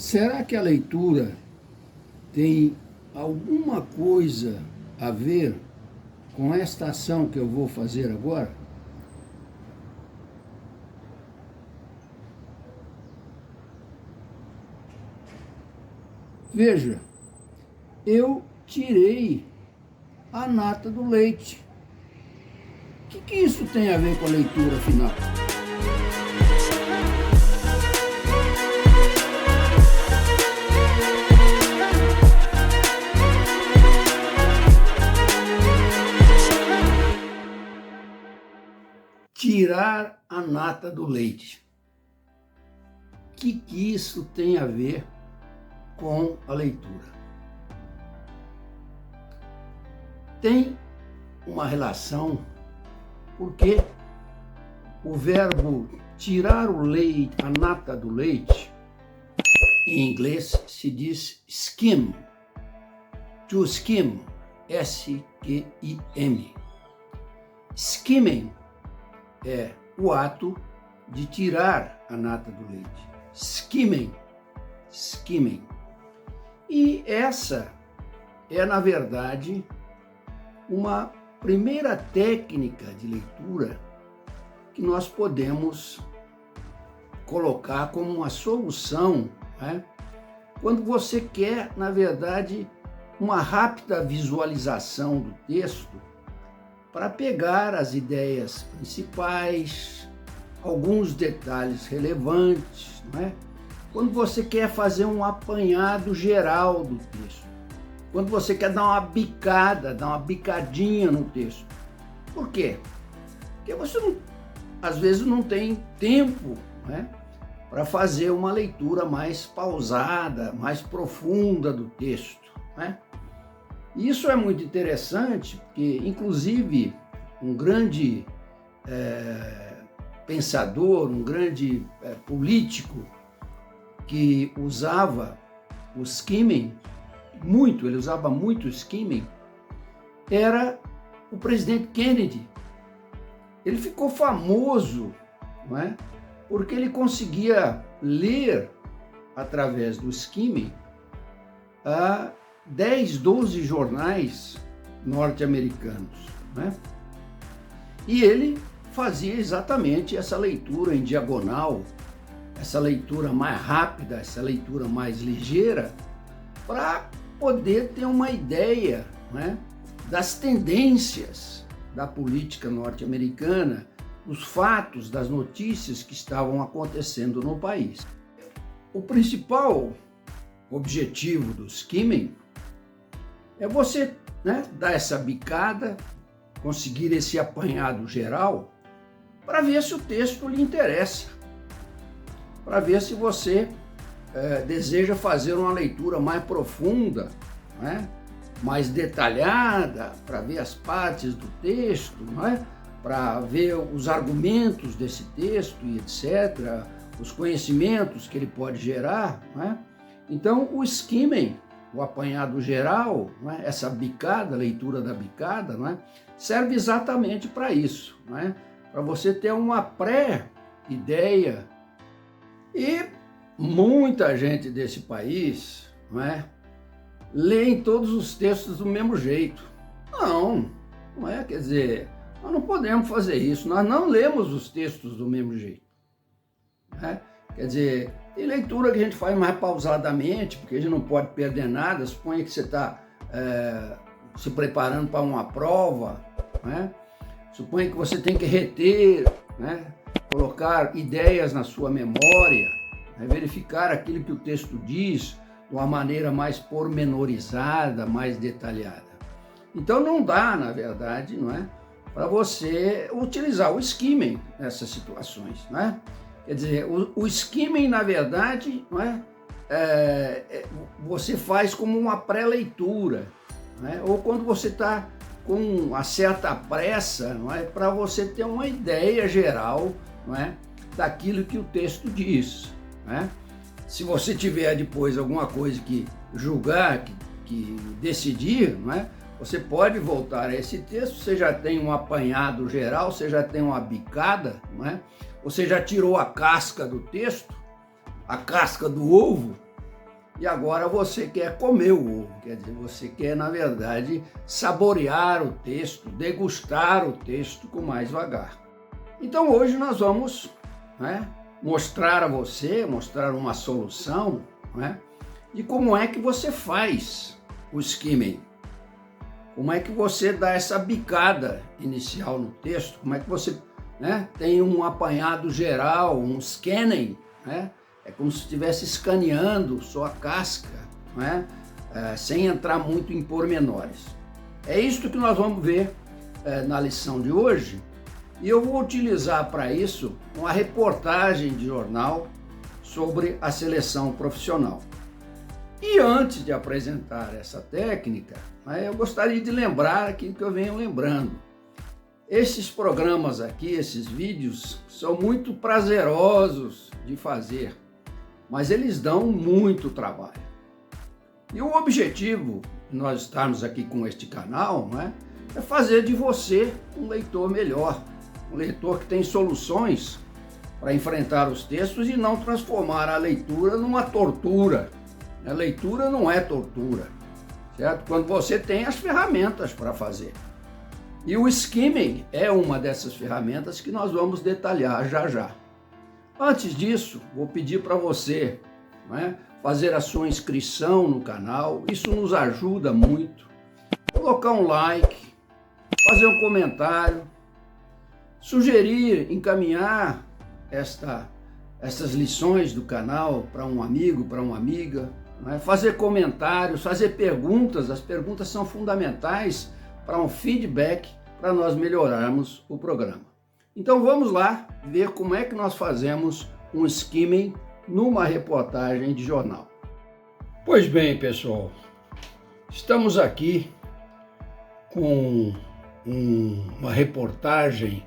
Será que a leitura tem alguma coisa a ver com esta ação que eu vou fazer agora? Veja, eu tirei a nata do leite. O que isso tem a ver com a leitura final? Tirar a nata do leite. O que isso tem a ver com a leitura? Tem uma relação, porque o verbo tirar o leite, a nata do leite, em inglês se diz skim. To skim, S-Q-I-M. Skimming é o ato de tirar a nata do leite. Skimming. E essa é, na verdade, uma primeira técnica de leitura que nós podemos colocar como uma solução, né? Quando você quer, na verdade, uma rápida visualização do texto para pegar as ideias principais, alguns detalhes relevantes, né? Quando você quer fazer um apanhado geral do texto, quando você quer dar uma bicadinha no texto. Por quê? Porque você, às vezes, não tem tempo, né, para fazer uma leitura mais pausada, mais profunda do texto, né? Isso é muito interessante, porque, inclusive, um grande pensador, um grande político que usava o skimming, ele usava muito o skimming, era o presidente Kennedy. Ele ficou famoso, não é? Porque ele conseguia ler, através do skimming, 10, 12 jornais norte-americanos, né? E ele fazia exatamente essa leitura em diagonal, essa leitura mais rápida, essa leitura mais ligeira, para poder ter uma ideia, né, das tendências da política norte-americana, dos fatos, das notícias que estavam acontecendo no país. O principal objetivo do skimming é você, né, dar essa bicada, conseguir esse apanhado geral, para ver se o texto lhe interessa, para ver se você deseja fazer uma leitura mais profunda, né, mais detalhada, para ver as partes do texto, né, para ver os argumentos desse texto e etc., os conhecimentos que ele pode gerar, né? Então, o skimming, o apanhado geral, né, essa bicada, leitura da bicada, né, serve exatamente para isso, né, para você ter uma pré-ideia. E muita gente desse país, não é, lê todos os textos do mesmo jeito. Não é, quer dizer, nós não podemos fazer isso, nós não lemos os textos do mesmo jeito, né? Quer dizer, tem leitura que a gente faz mais pausadamente, porque a gente não pode perder nada. Suponha que você está se preparando para uma prova, né? Suponha que você tem que reter, né, colocar ideias na sua memória, né, verificar aquilo que o texto diz de uma maneira mais pormenorizada, mais detalhada. Então não dá, na verdade, não é, para você utilizar o skimming nessas situações, né? Quer dizer, o skimming, na verdade, não é, você faz como uma pré-leitura, né? Ou quando você está com uma certa pressa, não é, para você ter uma ideia geral, não é, daquilo que o texto diz, né? Se você tiver depois alguma coisa que julgar, que decidir, não é, você pode voltar a esse texto. Você já tem um apanhado geral, você já tem uma bicada, não é? Você já tirou a casca do texto, a casca do ovo, e agora você quer comer o ovo, quer dizer, você quer, na verdade, saborear o texto, degustar o texto com mais vagar. Então hoje nós vamos, né, mostrar a você, mostrar uma solução, né, de como é que você faz o skimming. Como é que você dá essa bicada inicial no texto, como é que você, né, tem um apanhado geral, um scanning, né? É como se estivesse escaneando só a casca, né? Sem entrar muito em pormenores. É isto que nós vamos ver na lição de hoje, e eu vou utilizar para isso uma reportagem de jornal sobre a seleção profissional. E antes de apresentar essa técnica, né, eu gostaria de lembrar aquilo que eu venho lembrando. Esses programas aqui, esses vídeos, são muito prazerosos de fazer, mas eles dão muito trabalho. E o objetivo de nós estarmos aqui com este canal, né, é fazer de você um leitor melhor, um leitor que tem soluções para enfrentar os textos e não transformar a leitura numa tortura. A leitura não é tortura, certo? Quando você tem as ferramentas para fazer. E o skimming é uma dessas ferramentas que nós vamos detalhar já já. Antes disso, vou pedir para você, né, fazer a sua inscrição no canal, isso nos ajuda muito. Colocar um like, fazer um comentário, sugerir, encaminhar essas lições do canal para um amigo, para uma amiga, né, fazer comentários, fazer perguntas. As perguntas são fundamentais para um feedback, para nós melhorarmos o programa. Então vamos lá ver como é que nós fazemos um skimming numa reportagem de jornal. Pois bem, pessoal, estamos aqui com uma reportagem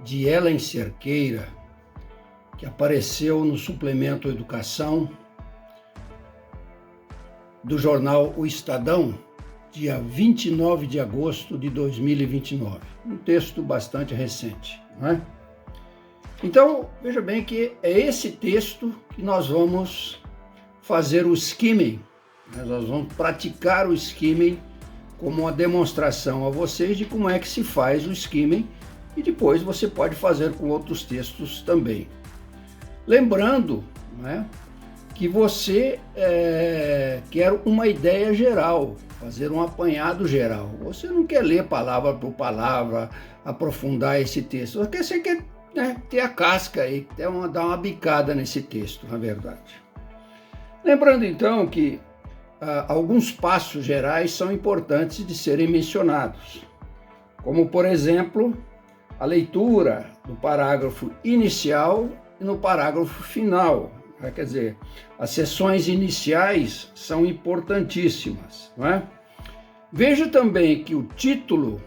de Ellen Cerqueira, que apareceu no suplemento Educação do jornal O Estadão, dia 29 de agosto de 2029. Um texto bastante recente, não é? Então, veja bem que é esse texto que nós vamos fazer o skimming. Nós vamos praticar o skimming como uma demonstração a vocês de como é que se faz o skimming, e depois você pode fazer com outros textos também. Lembrando, né, que você quer uma ideia geral, fazer um apanhado geral. Você não quer ler palavra por palavra, aprofundar esse texto. Você quer, né, ter a casca aí, dar uma bicada nesse texto, na verdade. Lembrando então que alguns passos gerais são importantes de serem mencionados, como por exemplo, a leitura do parágrafo inicial e no parágrafo final. Quer dizer, as seções iniciais são importantíssimas, não é? Veja também que o título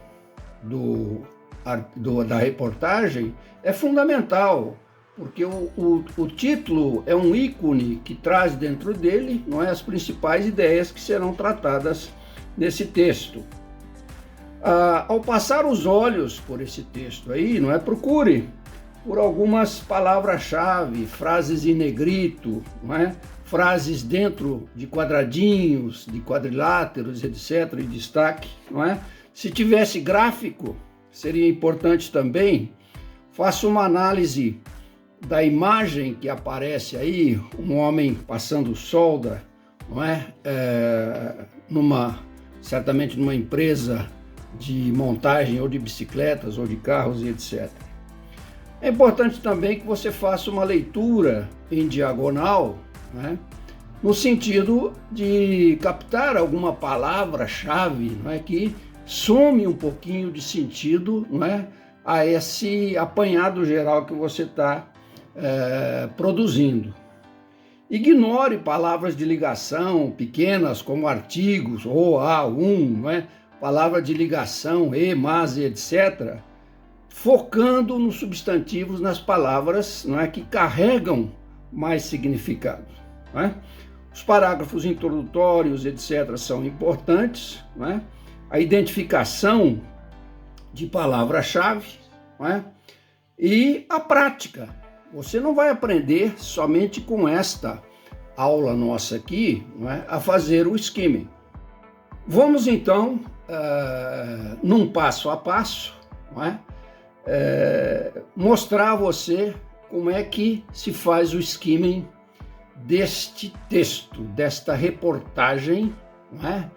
da reportagem é fundamental, porque o título é um ícone que traz dentro dele, não é, as principais ideias que serão tratadas nesse texto. Ao passar os olhos por esse texto aí, não é, procure por algumas palavras-chave, frases em negrito, não é? Frases dentro de quadradinhos, de quadriláteros, etc., em destaque, não é? Se tivesse gráfico, seria importante também. Faça uma análise da imagem que aparece aí, um homem passando solda, não é? Certamente numa empresa de montagem ou de bicicletas ou de carros e etc. É importante também que você faça uma leitura em diagonal, né, no sentido de captar alguma palavra-chave, não é, que some um pouquinho de sentido, não é, a esse apanhado geral que você está produzindo. Ignore palavras de ligação pequenas como artigos, ou, não é, palavra de ligação, e, mas, etc., focando nos substantivos, nas palavras, não é, que carregam mais significado. Não é? Os parágrafos introdutórios, etc., são importantes. Não é? A identificação de palavra-chave, não é? E a prática. Você não vai aprender somente com esta aula nossa aqui, não é, a fazer o skimming. Vamos então, num passo a passo, não é, mostrar a você como é que se faz o skimming deste texto, desta reportagem, não é,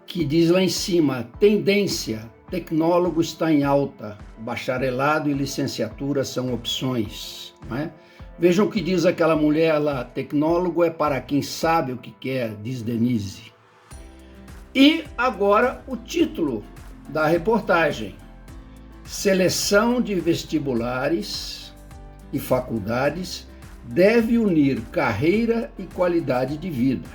que diz lá em cima: tendência, tecnólogo está em alta, bacharelado e licenciatura são opções, não é? Vejam o que diz aquela mulher lá: tecnólogo é para quem sabe o que quer, diz Denise. E agora o título da reportagem: seleção de vestibulares e faculdades deve unir carreira e qualidade de vida.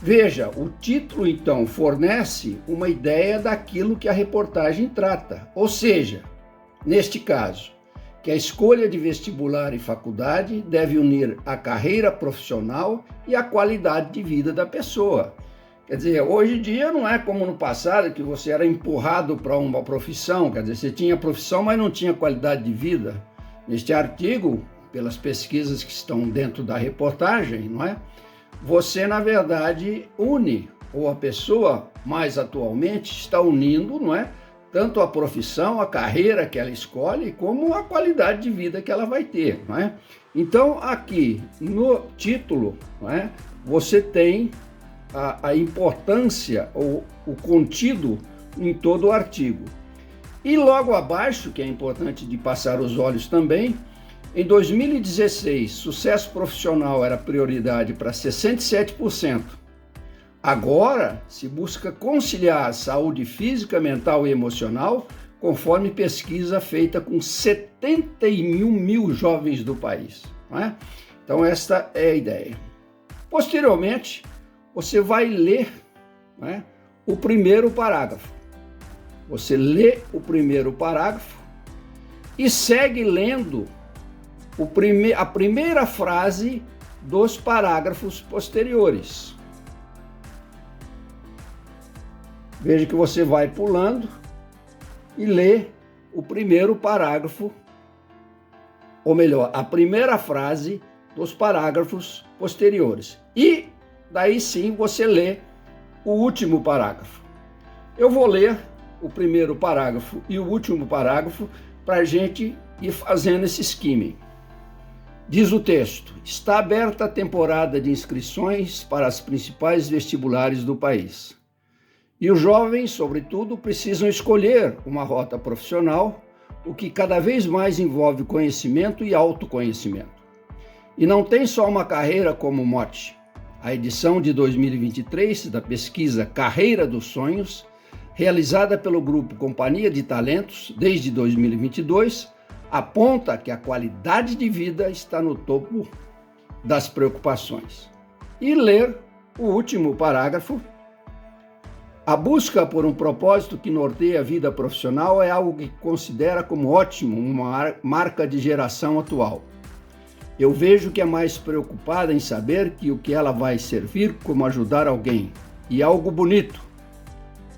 Veja, o título então fornece uma ideia daquilo que a reportagem trata, ou seja, neste caso, que a escolha de vestibular e faculdade deve unir a carreira profissional e a qualidade de vida da pessoa. Quer dizer, hoje em dia não é como no passado, que você era empurrado para uma profissão, quer dizer, você tinha profissão, mas não tinha qualidade de vida. Neste artigo, pelas pesquisas que estão dentro da reportagem, não é? Você, na verdade, une, ou a pessoa, mais atualmente, está unindo, não é? Tanto a profissão, a carreira que ela escolhe, como a qualidade de vida que ela vai ter, não é? Então, aqui no título, não é? Você tem a importância ou o contido em todo o artigo. E logo abaixo, que é importante de passar os olhos também, em 2016, sucesso profissional era prioridade para 67%. Agora, se busca conciliar a saúde física, mental e emocional, conforme pesquisa feita com 71 mil jovens do país, não é? Então, esta é a ideia. Posteriormente, você vai ler, não é, o primeiro parágrafo. Você lê o primeiro parágrafo e segue lendo a primeira frase dos parágrafos posteriores. Veja que você vai pulando e lê o primeiro parágrafo, ou melhor, a primeira frase dos parágrafos posteriores. E daí sim você lê o último parágrafo. Eu vou ler o primeiro parágrafo e o último parágrafo para a gente ir fazendo esse skimming. Diz o texto: está aberta a temporada de inscrições para as principais vestibulares do país. E os jovens, sobretudo, precisam escolher uma rota profissional, o que cada vez mais envolve conhecimento e autoconhecimento. E não tem só uma carreira como mote. A edição de 2023 da pesquisa Carreira dos Sonhos, realizada pelo grupo Companhia de Talentos desde 2022, aponta que a qualidade de vida está no topo das preocupações. E ler o último parágrafo: a busca por um propósito que norteia a vida profissional é algo que considera como ótimo uma marca de geração atual. Eu vejo que é mais preocupada em saber que o que ela vai servir como ajudar alguém. E algo bonito.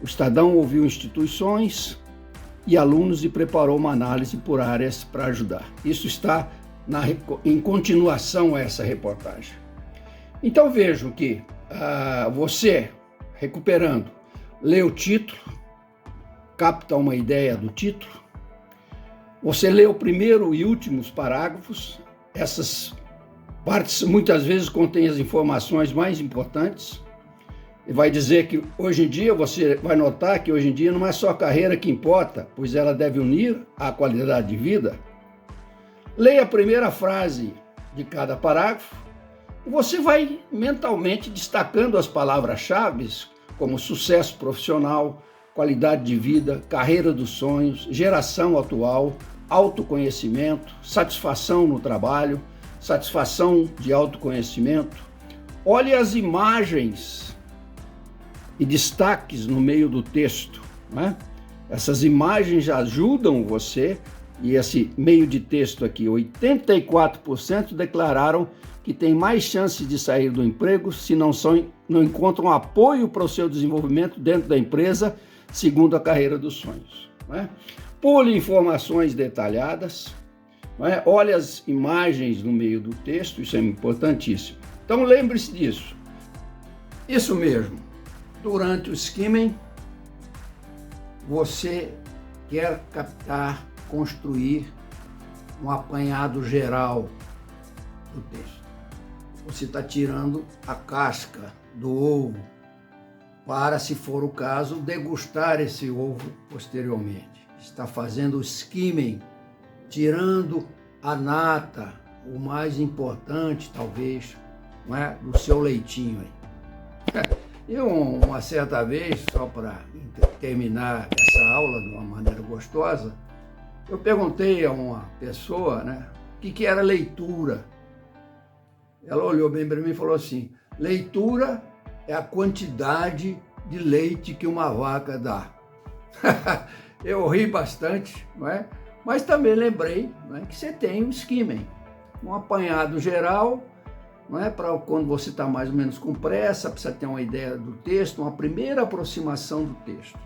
O Estadão ouviu instituições e alunos e preparou uma análise por áreas para ajudar. Isso está em continuação a essa reportagem. Então vejam que você, recuperando, lê o título, capta uma ideia do título, você lê o primeiro e últimos parágrafos, essas partes muitas vezes contêm as informações mais importantes, e vai dizer que hoje em dia, você vai notar que hoje em dia não é só a carreira que importa, pois ela deve unir a qualidade de vida. Leia a primeira frase de cada parágrafo e você vai mentalmente destacando as palavras-chave, como sucesso profissional, qualidade de vida, carreira dos sonhos, geração atual, autoconhecimento, satisfação no trabalho, satisfação de autoconhecimento. Olhe as imagens e destaques no meio do texto, né? Essas imagens ajudam você, e esse meio de texto aqui, 84% declararam que tem mais chance de sair do emprego se não encontram apoio para o seu desenvolvimento dentro da empresa, segundo a carreira dos sonhos, né? Pule informações detalhadas, né? Olhe as imagens no meio do texto, isso é importantíssimo. Então lembre-se disso. Isso mesmo. Durante o skimming, você quer captar, construir um apanhado geral do texto. Você está tirando a casca do ovo para, se for o caso, degustar esse ovo posteriormente. Está fazendo o skimming, tirando a nata, o mais importante, talvez, não é, do seu leitinho aí. E uma certa vez, só para terminar essa aula de uma maneira gostosa, eu perguntei a uma pessoa, né, o que era leitura. Ela olhou bem para mim e falou assim: leitura é a quantidade de leite que uma vaca dá. Eu ri bastante, não é? Mas também lembrei, não é, que você tem um skimming, um apanhado geral, não é, para quando você está mais ou menos com pressa, precisa ter uma ideia do texto, uma primeira aproximação do texto.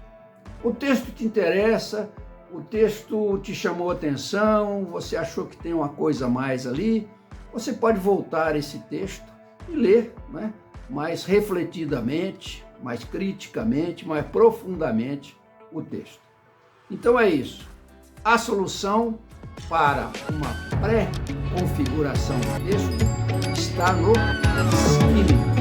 O texto te interessa, o texto te chamou a atenção, você achou que tem uma coisa a mais ali, você pode voltar a esse texto e ler, né, mais refletidamente, mais criticamente, mais profundamente o texto. Então é isso. A solução para uma pré-configuração do texto está no skimming.